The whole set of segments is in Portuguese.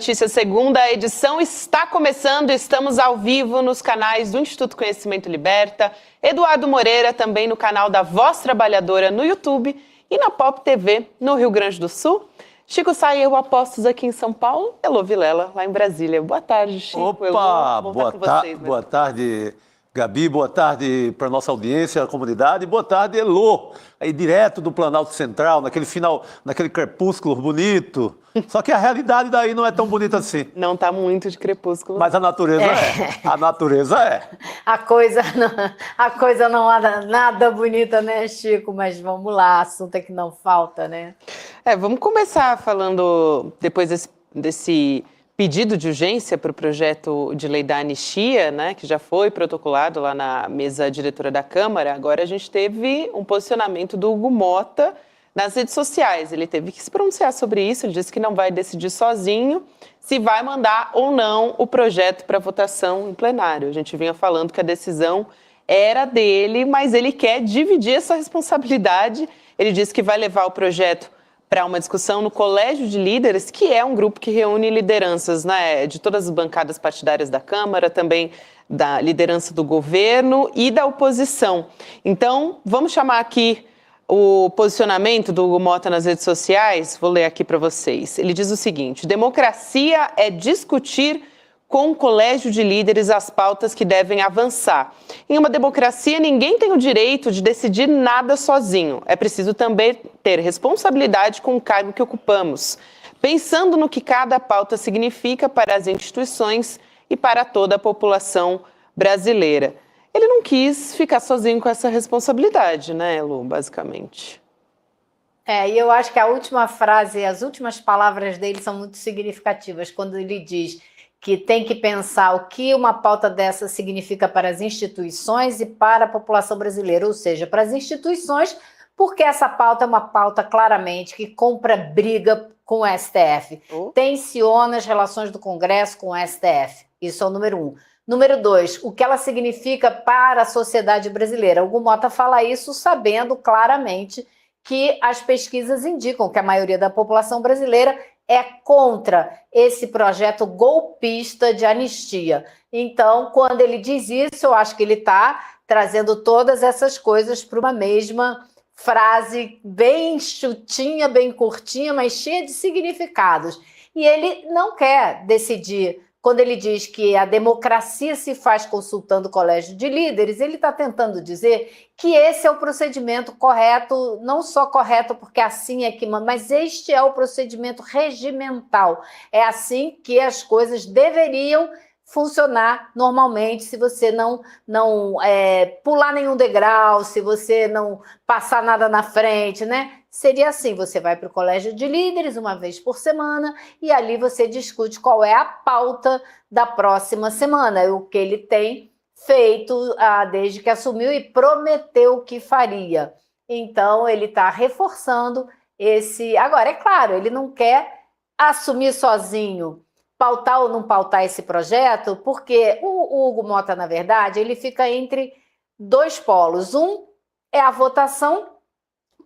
Notícias, segunda edição está começando, estamos ao vivo nos canais do Instituto Conhecimento Liberta, Eduardo Moreira também no canal da Voz Trabalhadora no YouTube e na Pop TV no Rio Grande do Sul. Chico Sá e eu apostos aqui em São Paulo, Elô Vilela lá em Brasília. Boa tarde, Chico. Opa, boa tarde, Gabi, boa tarde para nossa audiência, a comunidade, boa tarde, Elô, aí direto do Planalto Central, naquele final, naquele crepúsculo bonito. Só que a realidade daí não é tão bonita assim. Não está muito de crepúsculo. Mas a natureza a natureza é. A coisa não é nada bonita, né, Chico? Mas vamos lá, assunto é que não falta, né? Vamos começar falando, depois desse pedido de urgência para o projeto de lei da anistia, né, que já foi protocolado lá na mesa diretora da Câmara. Agora a gente teve um posicionamento do Hugo Motta nas redes sociais. Ele teve que se pronunciar sobre isso, ele disse que não vai decidir sozinho se vai mandar ou não o projeto para votação em plenário. A gente vinha falando que a decisão era dele, mas ele quer dividir essa responsabilidade. Ele disse que vai levar o projeto para uma discussão no Colégio de Líderes, que é um grupo que reúne lideranças, né, de todas as bancadas partidárias da Câmara, também da liderança do governo e da oposição. Então, vamos chamar aqui o posicionamento do Hugo Motta nas redes sociais. Vou ler aqui para vocês. Ele diz o seguinte: democracia é discutir com o Colégio de Líderes as pautas que devem avançar. Em uma democracia, ninguém tem o direito de decidir nada sozinho. É preciso também ter responsabilidade com o cargo que ocupamos, pensando no que cada pauta significa para as instituições e para toda a população brasileira. Ele não quis ficar sozinho com essa responsabilidade, né, Lu, basicamente. E eu acho que a última frase, as últimas palavras dele são muito significativas, quando ele diz que tem que pensar o que uma pauta dessa significa para as instituições e para a população brasileira, ou seja, para as instituições, porque essa pauta é uma pauta claramente que compra briga com o STF, tensiona as relações do Congresso com o STF. Isso é o número 1. Número 2, o que ela significa para a sociedade brasileira. O Hugo Motta fala isso sabendo claramente que as pesquisas indicam que a maioria da população brasileira é contra esse projeto golpista de anistia. Então, quando ele diz isso, eu acho que ele está trazendo todas essas coisas para uma mesma frase bem chutinha, bem curtinha, mas cheia de significados. E ele não quer decidir. Quando ele diz que a democracia se faz consultando o Colégio de Líderes, ele está tentando dizer que esse é o procedimento correto, não só correto porque assim é que manda, mas este é o procedimento regimental. É assim que as coisas deveriam funcionar normalmente, se você não pular nenhum degrau, se você não passar nada na frente, né? Seria assim, você vai para o Colégio de Líderes uma vez por semana e ali você discute qual é a pauta da próxima semana, o que ele tem feito desde que assumiu e prometeu que faria. Então, ele está reforçando esse... Agora, é claro, ele não quer assumir sozinho, pautar ou não pautar esse projeto, porque o Hugo Motta, na verdade, ele fica entre dois polos. Um é a votação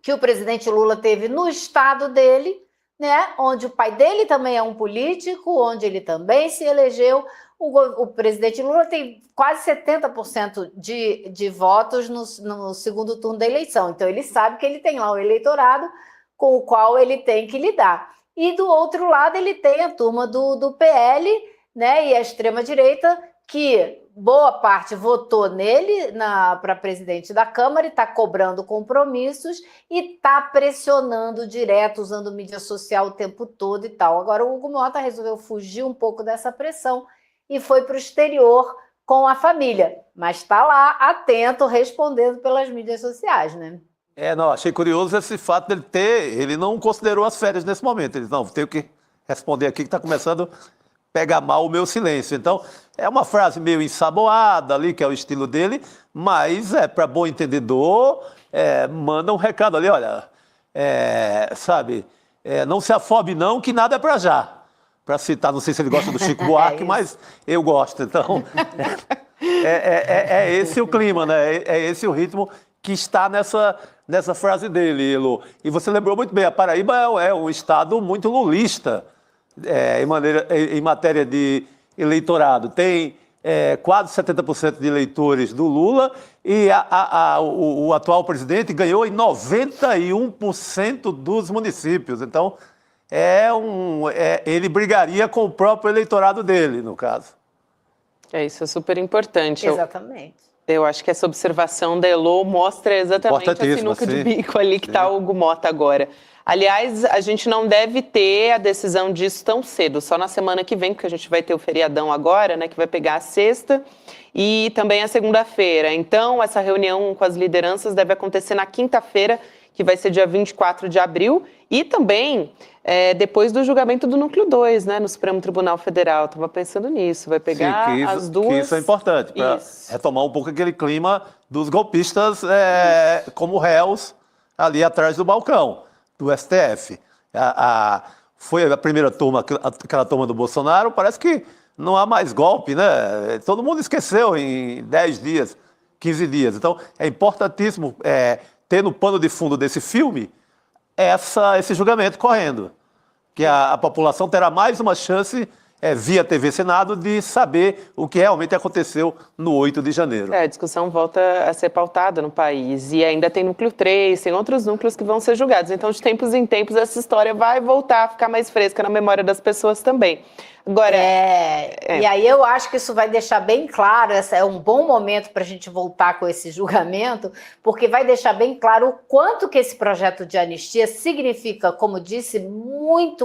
que o presidente Lula teve no estado dele, né, onde o pai dele também é um político, onde ele também se elegeu. O presidente Lula tem quase 70% de votos no segundo turno da eleição. Então, ele sabe que ele tem lá um eleitorado com o qual ele tem que lidar. E, do outro lado, ele tem a turma do PL, né, e a extrema-direita, que boa parte votou nele para presidente da Câmara e está cobrando compromissos e está pressionando direto, usando mídia social o tempo todo e tal. Agora, o Hugo Motta resolveu fugir um pouco dessa pressão e foi para o exterior com a família, mas está lá, atento, respondendo pelas mídias sociais, né? Não, achei curioso esse fato dele ele não considerou as férias nesse momento. Ele, não, tenho que responder aqui que está começando a pegar mal o meu silêncio. Então, é uma frase meio ensaboada ali, que é o estilo dele, mas para bom entendedor, manda um recado ali, olha, não se afobe não, que nada é para já. Para citar, não sei se ele gosta do Chico Buarque, mas eu gosto. Então, é esse o clima, né? É esse o ritmo que está nessa frase dele, Elô. E você lembrou muito bem, a Paraíba é um estado muito lulista. em matéria de eleitorado, tem quase 70% de eleitores do Lula e o atual presidente ganhou em 91% dos municípios. Então, ele brigaria com o próprio eleitorado dele, no caso. Isso é super importante. Exatamente. Eu acho que essa observação da Elô mostra exatamente a sinuca de bico ali que está o Hugo Motta agora. Aliás, a gente não deve ter a decisão disso tão cedo, só na semana que vem, porque a gente vai ter o feriadão agora, né, que vai pegar a sexta e também a segunda-feira. Então, essa reunião com as lideranças deve acontecer na quinta-feira, que vai ser dia 24 de abril, e também depois do julgamento do Núcleo 2, né, no Supremo Tribunal Federal. Estava pensando nisso, vai pegar as duas... Que isso é importante, para retomar um pouco aquele clima dos golpistas como réus ali atrás do balcão do STF. Foi a primeira turma, aquela turma do Bolsonaro, parece que não há mais golpe, né? Todo mundo esqueceu em 10 dias, 15 dias. Então, é importantíssimo ter no pano de fundo desse filme esse julgamento correndo, que a população terá mais uma chance, via TV Senado, de saber o que realmente aconteceu no 8 de janeiro. A discussão volta a ser pautada no país, e ainda tem núcleo 3, tem outros núcleos que vão ser julgados. Então, de tempos em tempos, essa história vai voltar a ficar mais fresca na memória das pessoas também. Agora, E aí eu acho que isso vai deixar bem claro, é um bom momento para a gente voltar com esse julgamento, porque vai deixar bem claro o quanto que esse projeto de anistia significa, como disse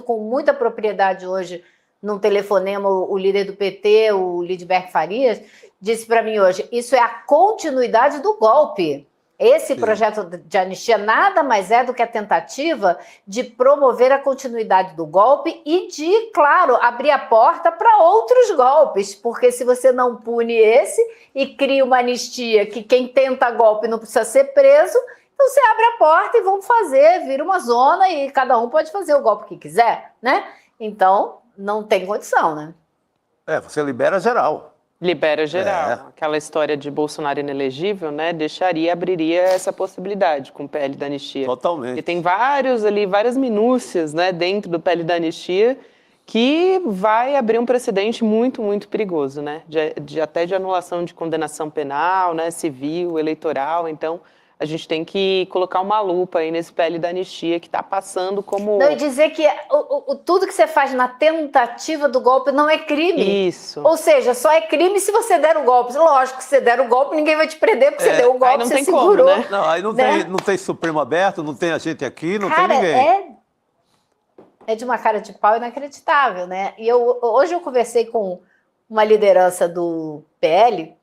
com muita propriedade hoje, num telefonema, o líder do PT, o Lidberg Farias, disse para mim hoje, isso é a continuidade do golpe. Esse projeto de anistia nada mais é do que a tentativa de promover a continuidade do golpe e de, claro, abrir a porta para outros golpes, porque se você não pune esse e cria uma anistia que quem tenta golpe não precisa ser preso, então você abre a porta e vamos vira uma zona e cada um pode fazer o golpe que quiser, né? Então, não tem condição, né? Você libera geral. Libera geral. Aquela história de Bolsonaro inelegível, né, abriria essa possibilidade com o PL da anistia. Totalmente. E tem várias minúcias, né, dentro do PL da anistia que vai abrir um precedente muito, muito perigoso, né, até de anulação de condenação penal, né, civil, eleitoral. Então, a gente tem que colocar uma lupa aí nesse PL da anistia que está passando como... Não, e dizer que tudo que você faz na tentativa do golpe não é crime. Isso. Ou seja, só é crime se você der o golpe. Lógico que se você der o golpe, ninguém vai te prender porque você deu o golpe, não você tem segurou. como, né? Não, aí não tem Supremo aberto, não tem a gente aqui, não tem ninguém. É de uma cara de pau inacreditável, né? E hoje eu conversei com uma liderança do PL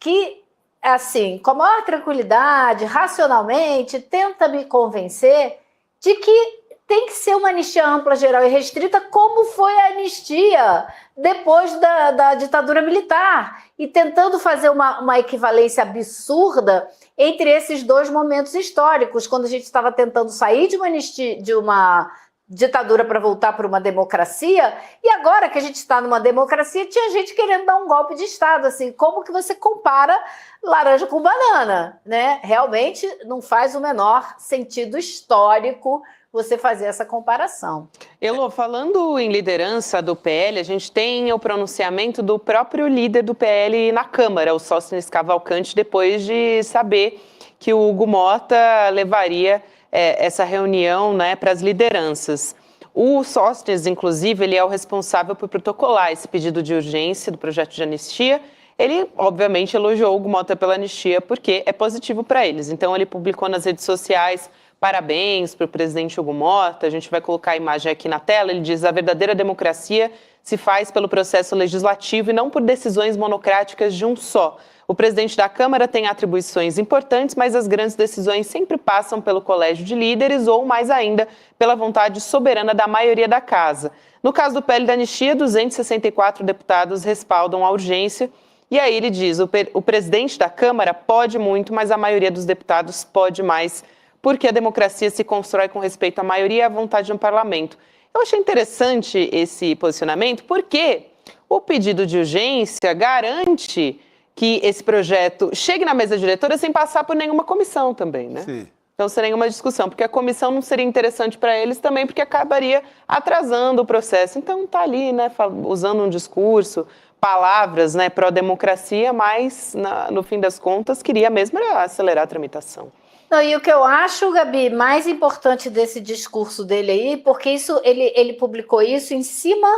que... assim, com a maior tranquilidade, racionalmente, tenta me convencer de que tem que ser uma anistia ampla, geral e restrita, como foi a anistia depois da ditadura militar, e tentando fazer uma equivalência absurda entre esses dois momentos históricos, quando a gente estava tentando sair de uma anistia, de uma ditadura para voltar para uma democracia, e agora que a gente está numa democracia, tinha gente querendo dar um golpe de Estado, assim, como que você compara laranja com banana, né? Realmente não faz o menor sentido histórico você fazer essa comparação. Elô, falando em liderança do PL, a gente tem o pronunciamento do próprio líder do PL na Câmara, o Sóstenes Cavalcante, depois de saber que o Hugo Motta levaria essa reunião, né, para as lideranças. O Sóstenes, inclusive, ele é o responsável por protocolar esse pedido de urgência do projeto de anistia. Ele, obviamente, elogiou o Hugo Motta pela anistia porque é positivo para eles. Então, ele publicou nas redes sociais parabéns para o presidente Hugo Motta. A gente vai colocar a imagem aqui na tela. Ele diz: a verdadeira democracia se faz pelo processo legislativo e não por decisões monocráticas de um só. O presidente da Câmara tem atribuições importantes, mas as grandes decisões sempre passam pelo colégio de líderes ou, mais ainda, pela vontade soberana da maioria da casa. No caso do PL da anistia, 264 deputados respaldam a urgência. E aí ele diz: o presidente da Câmara pode muito, mas a maioria dos deputados pode mais, porque a democracia se constrói com respeito à maioria e à vontade no parlamento. Eu achei interessante esse posicionamento, porque o pedido de urgência garante que esse projeto chegue na mesa diretora sem passar por nenhuma comissão também, né? Sim. Então, sem nenhuma discussão, porque a comissão não seria interessante para eles também, porque acabaria atrasando o processo. Então, está ali, né, usando um discurso, palavras, né, pró-democracia, mas, no fim das contas, queria mesmo acelerar a tramitação. Não, e o que eu acho, Gabi, mais importante desse discurso dele aí, porque isso ele publicou isso em cima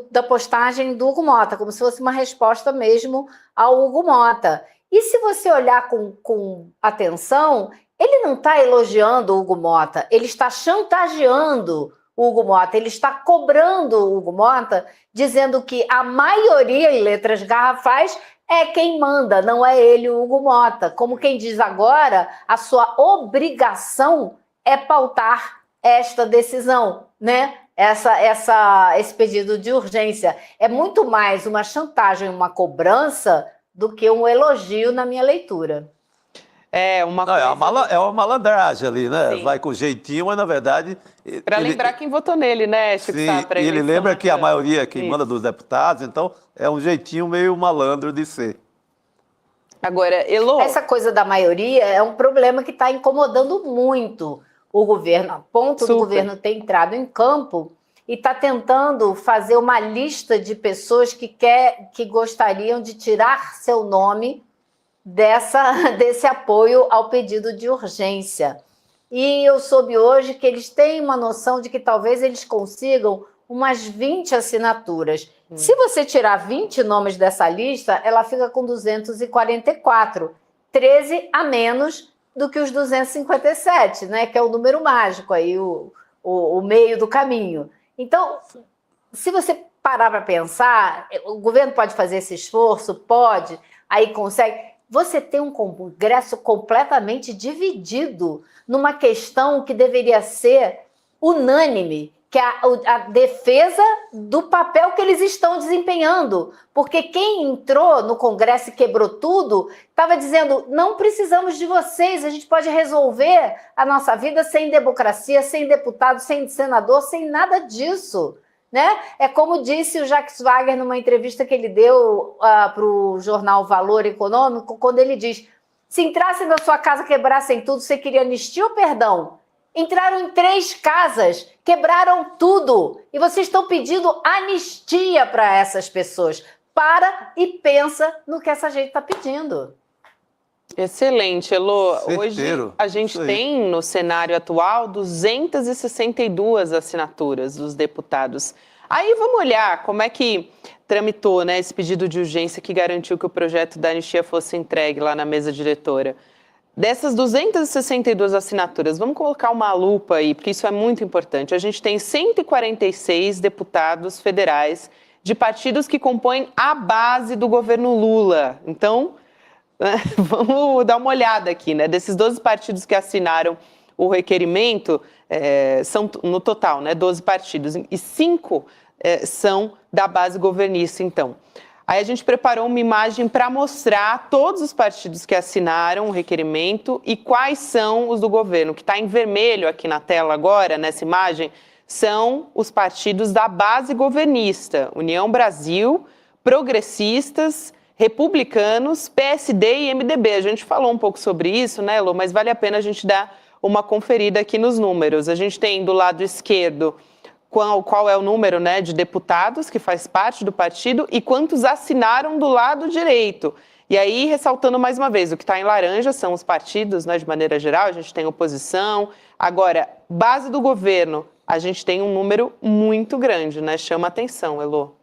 da postagem do Hugo Mota, como se fosse uma resposta mesmo ao Hugo Mota. E se você olhar com atenção, ele não está elogiando o Hugo Mota, ele está chantageando o Hugo Mota, ele está cobrando o Hugo Mota, dizendo que a maioria em letras garrafais é quem manda, não é ele, o Hugo Mota. Como quem diz agora, a sua obrigação é pautar esta decisão, né? Esse pedido de urgência. É muito mais uma chantagem, uma cobrança, do que um elogio na minha leitura. É uma Não, coisa... é uma malandragem ali, né? Sim. Vai com jeitinho, mas na verdade... Para lembrar quem votou nele, né, Chico Sá, pra e ele eleição, lembra que a né? maioria quem Isso. manda dos deputados, então é um jeitinho meio malandro de ser. Agora, Elô... Essa coisa da maioria é um problema que está incomodando muito o governo, a ponto do governo ter entrado em campo e está tentando fazer uma lista de pessoas que gostariam de tirar seu nome desse apoio ao pedido de urgência. E eu soube hoje que eles têm uma noção de que talvez eles consigam umas 20 assinaturas. Se você tirar 20 nomes dessa lista, ela fica com 244, 13 a menos do que os 257, né? Que é o número mágico aí, o meio do caminho. Então, se você parar para pensar, o governo pode fazer esse esforço? Pode, aí consegue. Você tem um Congresso completamente dividido numa questão que deveria ser unânime, que é a defesa do papel que eles estão desempenhando. Porque quem entrou no Congresso e quebrou tudo, estava dizendo, não precisamos de vocês, a gente pode resolver a nossa vida sem democracia, sem deputado, sem senador, sem nada disso. Né? É como disse o Jacques Wagner numa entrevista que ele deu para o jornal Valor Econômico, quando ele diz, se entrassem na sua casa, quebrassem tudo, você queria anistia ou perdão? Entraram em 3 casas, quebraram tudo, e vocês estão pedindo anistia para essas pessoas. Para e pensa no que essa gente está pedindo. Excelente, Elô. Certeiro. Hoje a gente tem no cenário atual 262 assinaturas dos deputados. Aí vamos olhar como é que tramitou, né, esse pedido de urgência que garantiu que o projeto da anistia fosse entregue lá na mesa diretora. Dessas 262 assinaturas, vamos colocar uma lupa aí, porque isso é muito importante. A gente tem 146 deputados federais de partidos que compõem a base do governo Lula. Então, vamos dar uma olhada aqui, né? Desses 12 partidos que assinaram o requerimento, são no total, né, 12 partidos, e 5 são da base governista, então. Aí a gente preparou uma imagem para mostrar todos os partidos que assinaram o requerimento e quais são os do governo. O que está em vermelho aqui na tela agora, nessa imagem, são os partidos da base governista, União Brasil, Progressistas, Republicanos, PSD e MDB. A gente falou um pouco sobre isso, né, Elô? Mas vale a pena a gente dar uma conferida aqui nos números. A gente tem do lado esquerdo qual é o número, né, de deputados que faz parte do partido e quantos assinaram do lado direito. E aí, ressaltando mais uma vez, o que está em laranja são os partidos, né, de maneira geral, a gente tem oposição. Agora, base do governo, a gente tem um número muito grande, né? Chama atenção, Elô.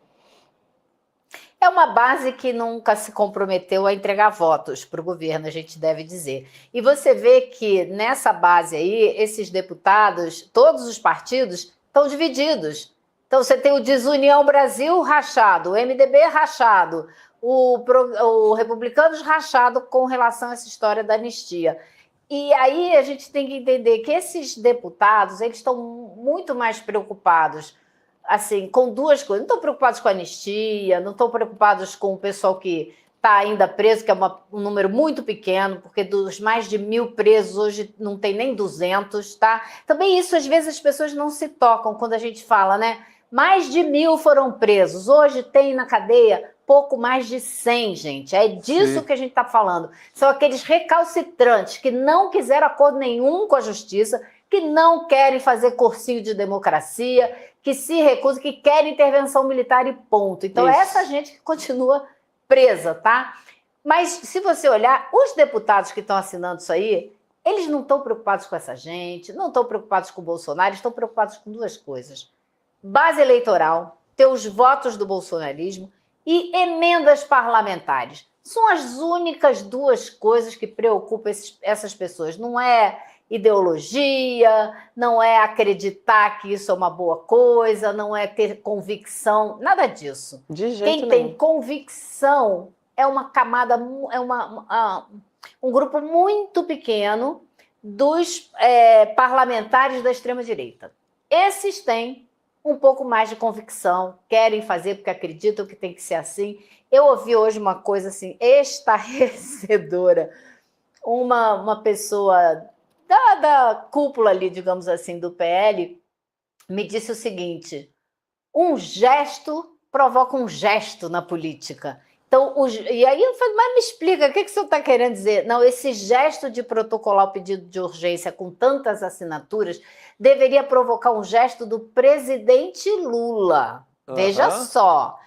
É uma base que nunca se comprometeu a entregar votos para o governo, a gente deve dizer. E você vê que nessa base aí, esses deputados, todos os partidos, estão divididos. Então você tem o Desunião Brasil rachado, o MDB rachado, o Republicanos rachado com relação a essa história da anistia. E aí a gente tem que entender que esses deputados, eles estão muito mais preocupados assim, com duas coisas. Não estão preocupados com a anistia, não estão preocupados com o pessoal que está ainda preso, que é um número muito pequeno, porque dos mais de 1.000 presos, hoje não tem nem 200, tá? Também isso, às vezes, as pessoas não se tocam quando a gente fala, né? Mais de 1.000 foram presos. Hoje tem na cadeia pouco mais de 100, gente. É disso que a gente está falando. São aqueles recalcitrantes que não quiseram acordo nenhum com a justiça, que não querem fazer cursinho de democracia, que se recusam, que querem intervenção militar e ponto. Então, essa gente que continua presa, tá? Mas, se você olhar, os deputados que estão assinando isso aí, eles não estão preocupados com essa gente, não estão preocupados com o Bolsonaro, estão preocupados com duas coisas. Base eleitoral, ter os votos do bolsonarismo e emendas parlamentares. São as únicas duas coisas que preocupam essas pessoas. Não é ideologia, não é acreditar que isso é uma boa coisa, não é ter convicção, nada disso. De jeito Quem nenhum. tem convicção é uma camada, um grupo muito pequeno dos parlamentares da extrema-direita. Esses têm um pouco mais de convicção, querem fazer porque acreditam que tem que ser assim. Eu ouvi hoje uma coisa assim, estarrecedora. Uma pessoa da cúpula ali, digamos assim, do PL, me disse o seguinte: um gesto provoca um gesto na política. Então, e aí eu falei, mas me explica, o que o senhor está querendo dizer? Não, esse gesto de protocolar o pedido de urgência com tantas assinaturas deveria provocar um gesto do presidente Lula. Veja só.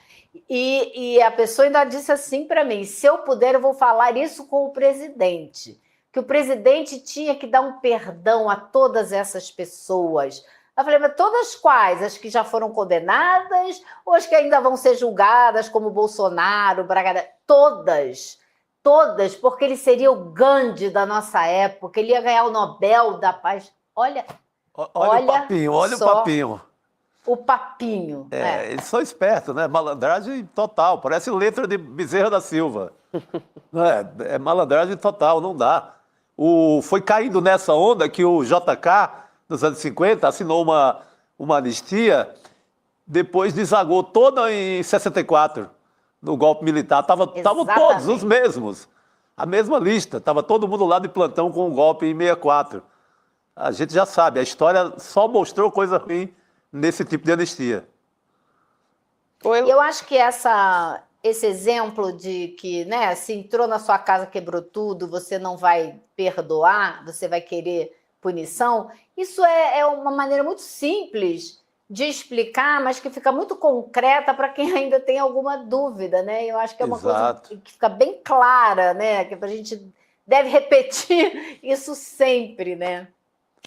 E a pessoa ainda disse assim para mim, se eu puder, eu vou falar isso com o presidente, que o presidente tinha que dar um perdão a todas essas pessoas. Eu falei, mas todas quais? As que já foram condenadas ou as que ainda vão ser julgadas, como Bolsonaro, Braga? Todas, porque ele seria o Gandhi da nossa época, ele ia ganhar o Nobel da Paz. Olha o papinho, olha só o papinho. O papinho. Eles são espertos, né? Malandragem total, parece letra de Bezerra da Silva. É malandragem total, não dá. Foi caindo nessa onda que o JK, nos anos 50, assinou uma anistia, depois desagou toda em 64, no golpe militar. Estavam todos os mesmos, a mesma lista, estava todo mundo lá de plantão com o golpe em 64. A gente já sabe, a história só mostrou coisa ruim nesse tipo de anistia. Eu acho que esse exemplo de que, né, se entrou na sua casa, quebrou tudo, você não vai perdoar, você vai querer punição, isso é uma maneira muito simples de explicar, mas que fica muito concreta para quem ainda tem alguma dúvida, né? Eu acho que é uma coisa que fica bem clara, né? Que a gente deve repetir isso sempre, né?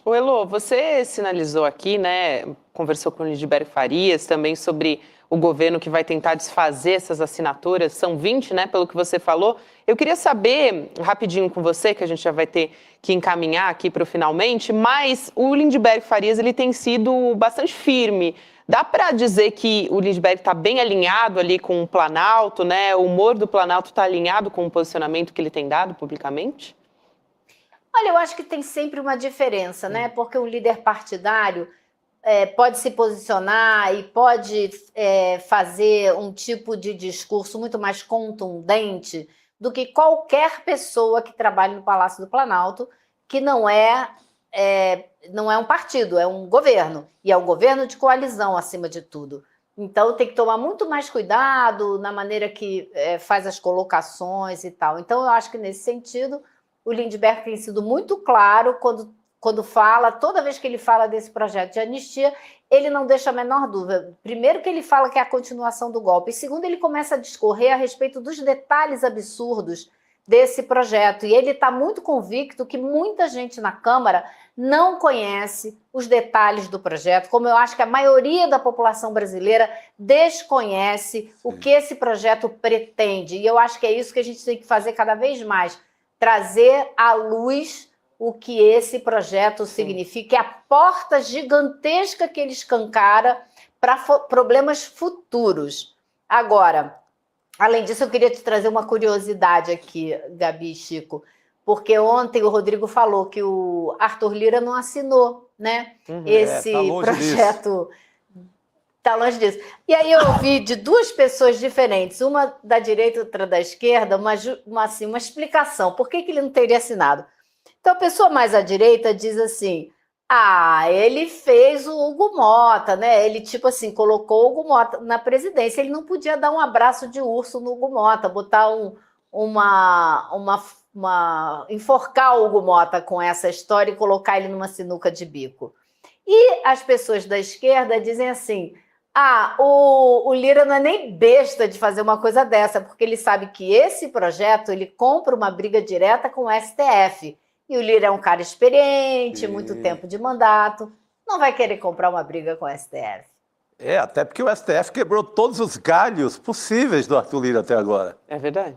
Ô, Elô, você sinalizou aqui, né, conversou com o Lindbergh Farias também sobre o governo que vai tentar desfazer essas assinaturas, são 20, né, pelo que você falou. Eu queria saber, rapidinho com você, que a gente já vai ter que encaminhar aqui para o finalmente, mas o Lindbergh Farias, ele tem sido bastante firme. Dá para dizer que o Lindbergh está bem alinhado ali com o Planalto, né? O humor do Planalto está alinhado com o posicionamento que ele tem dado publicamente? Olha, eu acho que tem sempre uma diferença, né? Porque um líder partidário pode se posicionar e pode fazer um tipo de discurso muito mais contundente do que qualquer pessoa que trabalhe no Palácio do Planalto, que não é um partido, é um governo. E é um governo de coalizão, acima de tudo. Então, tem que tomar muito mais cuidado na maneira que faz as colocações e tal. Então, eu acho que, nesse sentido, o Lindbergh tem sido muito claro quando fala, toda vez que ele fala desse projeto de anistia, ele não deixa a menor dúvida. Primeiro que ele fala que é a continuação do golpe, e segundo ele começa a discorrer a respeito dos detalhes absurdos desse projeto, e ele está muito convicto que muita gente na Câmara não conhece os detalhes do projeto, como eu acho que a maioria da população brasileira desconhece o que esse projeto pretende, e eu acho que é isso que a gente tem que fazer cada vez mais, trazer à luz o que esse projeto significa, é a porta gigantesca que ele escancara para problemas futuros. Agora, além disso, eu queria te trazer uma curiosidade aqui, Gabi e Chico, porque ontem o Rodrigo falou que o Arthur Lira não assinou, né? Esse projeto. Está longe disso. E aí eu ouvi de duas pessoas diferentes, uma da direita e outra da esquerda, uma explicação. Por que ele não teria assinado? Então, a pessoa mais à direita diz assim, Ah, ele fez o Hugo Mota, né? Ele, tipo assim, colocou o Hugo Mota na presidência. Ele não podia dar um abraço de urso no Hugo Mota, botar enforcar o Hugo Mota com essa história e colocar ele numa sinuca de bico. E as pessoas da esquerda dizem assim: o Lira não é nem besta de fazer uma coisa dessa, porque ele sabe que esse projeto ele compra uma briga direta com o STF. E o Lira é um cara experiente, muito tempo de mandato, não vai querer comprar uma briga com o STF. Até porque o STF quebrou todos os galhos possíveis do Arthur Lira até agora. É verdade.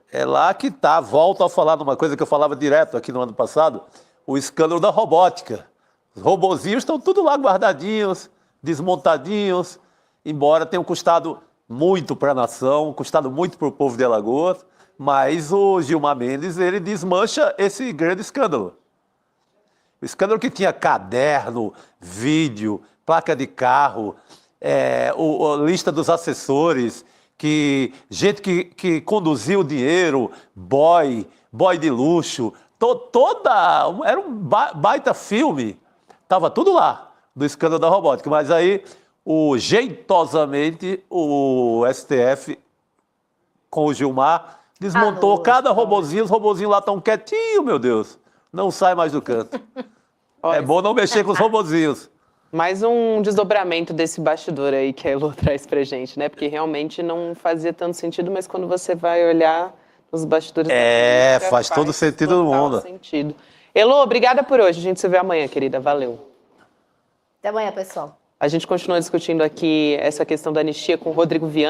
É lá que tá. Volto a falar numa coisa que eu falava direto aqui no ano passado, o escândalo da robótica. Os robozinhos estão tudo lá guardadinhos, desmontadinhos, embora tenham custado muito para a nação, custado muito para o povo de Alagoas, mas o Gilmar Mendes, ele desmancha esse grande escândalo. O escândalo que tinha caderno, vídeo, placa de carro, a lista dos assessores, gente que conduzia o dinheiro, boy de luxo, era um baita filme, estava tudo lá, do escândalo da robótica. Mas aí, jeitosamente, o STF, com o Gilmar, desmontou cada robozinho, os robozinhos lá estão quietinhos, meu Deus, não sai mais do canto. É bom não mexer com os robozinhos. Mais um desdobramento desse bastidor aí que a Elô traz pra gente, né? Porque realmente não fazia tanto sentido, mas quando você vai olhar os bastidores... Faz todo sentido do mundo. Sentido. Elô, obrigada por hoje. A gente se vê amanhã, querida. Valeu. Até amanhã, pessoal. A gente continua discutindo aqui essa questão da anistia com o Rodrigo Viana.